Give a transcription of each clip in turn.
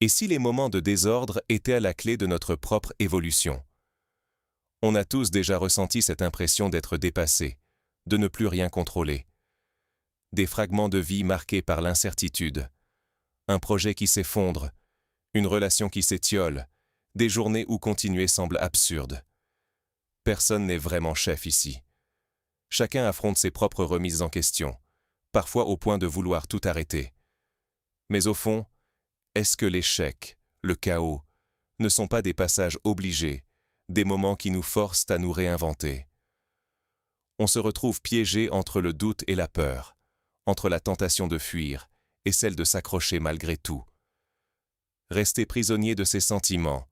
Et si les moments de désordre étaient à la clé de notre propre évolution? On a tous déjà ressenti cette impression d'être dépassé, de ne plus rien contrôler. Des fragments de vie marqués par l'incertitude, un projet qui s'effondre, une relation qui s'étiole, des journées où continuer semble absurde. Personne n'est vraiment chef ici. Chacun affronte ses propres remises en question, parfois au point de vouloir tout arrêter. Mais au fond, est-ce que l'échec, le chaos, ne sont pas des passages obligés, des moments qui nous forcent à nous réinventer? On se retrouve piégé entre le doute et la peur, entre la tentation de fuir et celle de s'accrocher malgré tout. Rester prisonnier de ses sentiments,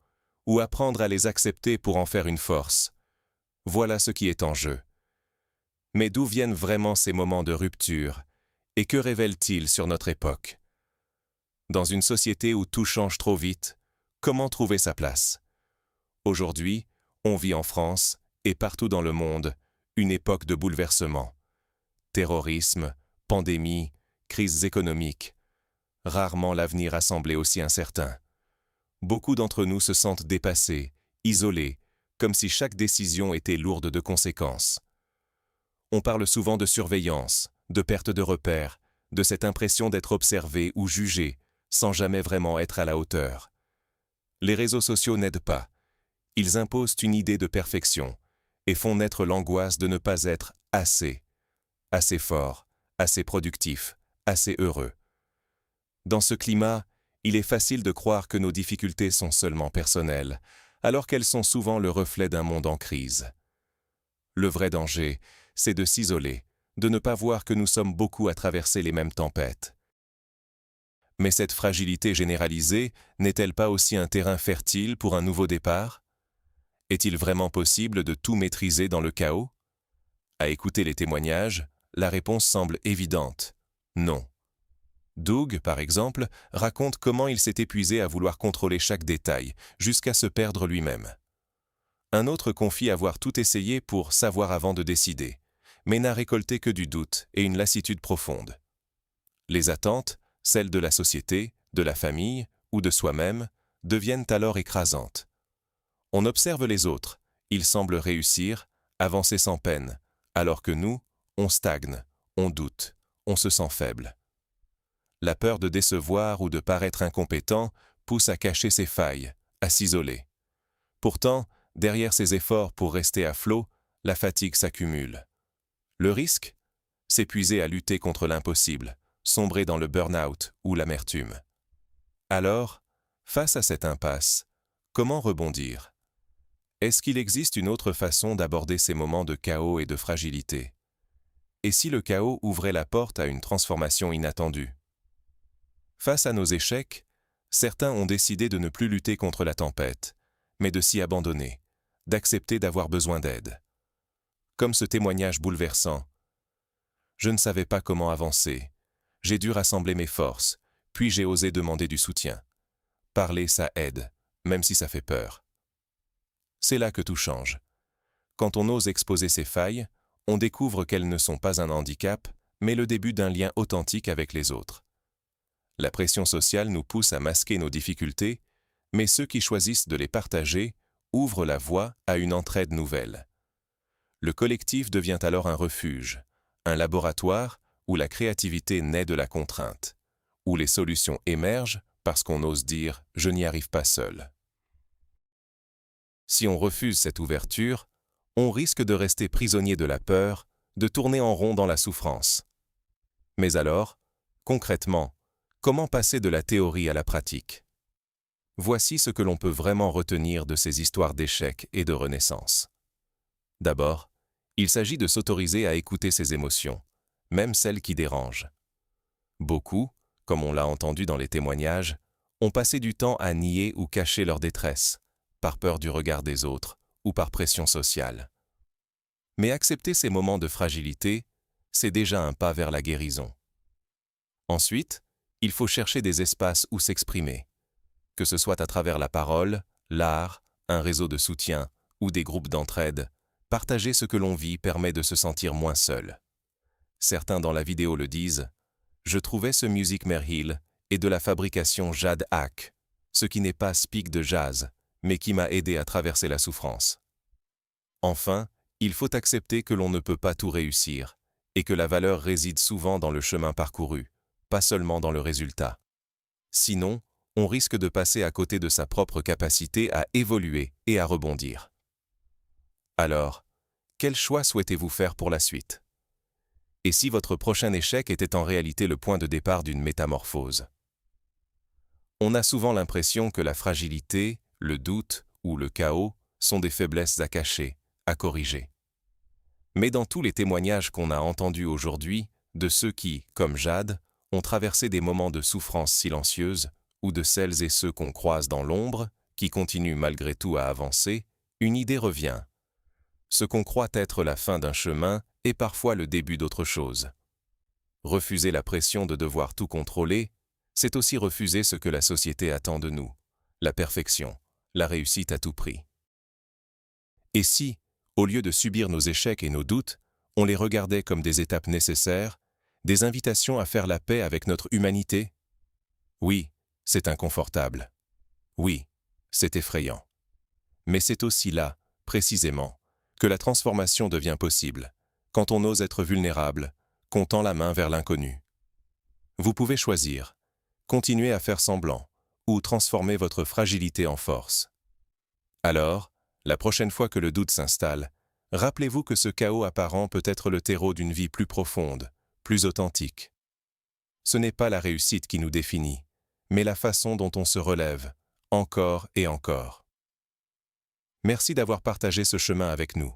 ou apprendre à les accepter pour en faire une force, voilà ce qui est en jeu. Mais d'où viennent vraiment ces moments de rupture, et que révèlent-ils sur notre époque? Dans une société où tout change trop vite, comment trouver sa place? Aujourd'hui, on vit en France, et partout dans le monde, une époque de bouleversement. Terrorisme, pandémie, crises économiques. Rarement l'avenir a semblé aussi incertain. Beaucoup d'entre nous se sentent dépassés, isolés, comme si chaque décision était lourde de conséquences. On parle souvent de surveillance, de perte de repères, de cette impression d'être observé ou jugé, sans jamais vraiment être à la hauteur. Les réseaux sociaux n'aident pas. Ils imposent une idée de perfection et font naître l'angoisse de ne pas être assez fort, assez productif, assez heureux. Dans ce climat, il est facile de croire que nos difficultés sont seulement personnelles, alors qu'elles sont souvent le reflet d'un monde en crise. Le vrai danger, c'est de s'isoler, de ne pas voir que nous sommes beaucoup à traverser les mêmes tempêtes. Mais cette fragilité généralisée n'est-elle pas aussi un terrain fertile pour un nouveau départ? Est-il vraiment possible de tout maîtriser dans le chaos? À écouter les témoignages, la réponse semble évidente. Non. Doug, par exemple, raconte comment il s'est épuisé à vouloir contrôler chaque détail, jusqu'à se perdre lui-même. Un autre confie avoir tout essayé pour savoir avant de décider, mais n'a récolté que du doute et une lassitude profonde. Les attentes, celles de la société, de la famille ou de soi-même, deviennent alors écrasantes. On observe les autres, ils semblent réussir, avancer sans peine, alors que nous, on stagne, on doute, on se sent faible. La peur de décevoir ou de paraître incompétent pousse à cacher ses failles, à s'isoler. Pourtant, derrière ces efforts pour rester à flot, la fatigue s'accumule. Le risque? S'épuiser à lutter contre l'impossible, sombrer dans le burn-out ou l'amertume. Alors, face à cette impasse, comment rebondir? Est-ce qu'il existe une autre façon d'aborder ces moments de chaos et de fragilité? Et si le chaos ouvrait la porte à une transformation inattendue? Face à nos échecs, certains ont décidé de ne plus lutter contre la tempête, mais de s'y abandonner, d'accepter d'avoir besoin d'aide. Comme ce témoignage bouleversant. Je ne savais pas comment avancer. J'ai dû rassembler mes forces, puis j'ai osé demander du soutien. Parler, ça aide, même si ça fait peur. C'est là que tout change. Quand on ose exposer ses failles, on découvre qu'elles ne sont pas un handicap, mais le début d'un lien authentique avec les autres. La pression sociale nous pousse à masquer nos difficultés, mais ceux qui choisissent de les partager ouvrent la voie à une entraide nouvelle. Le collectif devient alors un refuge, un laboratoire où la créativité naît de la contrainte, où les solutions émergent parce qu'on ose dire « je n'y arrive pas seul ». Si on refuse cette ouverture, on risque de rester prisonnier de la peur, de tourner en rond dans la souffrance. Mais alors, concrètement, comment passer de la théorie à la pratique? Voici ce que l'on peut vraiment retenir de ces histoires d'échecs et de renaissance. D'abord, il s'agit de s'autoriser à écouter ses émotions, même celles qui dérangent. Beaucoup, comme on l'a entendu dans les témoignages, ont passé du temps à nier ou cacher leur détresse, par peur du regard des autres ou par pression sociale. Mais accepter ces moments de fragilité, c'est déjà un pas vers la guérison. Ensuite, il faut chercher des espaces où s'exprimer, que ce soit à travers la parole, l'art, un réseau de soutien ou des groupes d'entraide. Partager ce que l'on vit permet de se sentir moins seul. Certains dans la vidéo le disent, « Je trouvais ce Music Merhill et de la fabrication Jade Hack. ce qui n'est pas spic de jazz, mais qui m'a aidé à traverser la souffrance. Enfin, il faut accepter que l'on ne peut pas tout réussir, et que la valeur réside souvent dans le chemin parcouru, pas seulement dans le résultat. Sinon, on risque de passer à côté de sa propre capacité à évoluer et à rebondir. Alors, quel choix souhaitez-vous faire pour la suite? Et si votre prochain échec était en réalité le point de départ d'une métamorphose? On a souvent l'impression que la fragilité, le doute ou le chaos sont des faiblesses à cacher, à corriger. Mais dans tous les témoignages qu'on a entendus aujourd'hui, de ceux qui, comme Jade, ont traversé des moments de souffrance silencieuse, ou de celles et ceux qu'on croise dans l'ombre, qui continuent malgré tout à avancer, une idée revient. Ce qu'on croit être la fin d'un chemin est parfois le début d'autre chose. Refuser la pression de devoir tout contrôler, c'est aussi refuser ce que la société attend de nous, la perfection, la réussite à tout prix. Et si, au lieu de subir nos échecs et nos doutes, on les regardait comme des étapes nécessaires, des invitations à faire la paix avec notre humanité? Oui, c'est inconfortable. Oui, c'est effrayant. Mais c'est aussi là, précisément, que la transformation devient possible, quand on ose être vulnérable, qu'on tend la main vers l'inconnu. Vous pouvez choisir, continuer à faire semblant, ou transformer votre fragilité en force. Alors, la prochaine fois que le doute s'installe, rappelez-vous que ce chaos apparent peut être le terreau d'une vie plus profonde, plus authentique. Ce n'est pas la réussite qui nous définit, mais la façon dont on se relève, encore et encore. Merci d'avoir partagé ce chemin avec nous.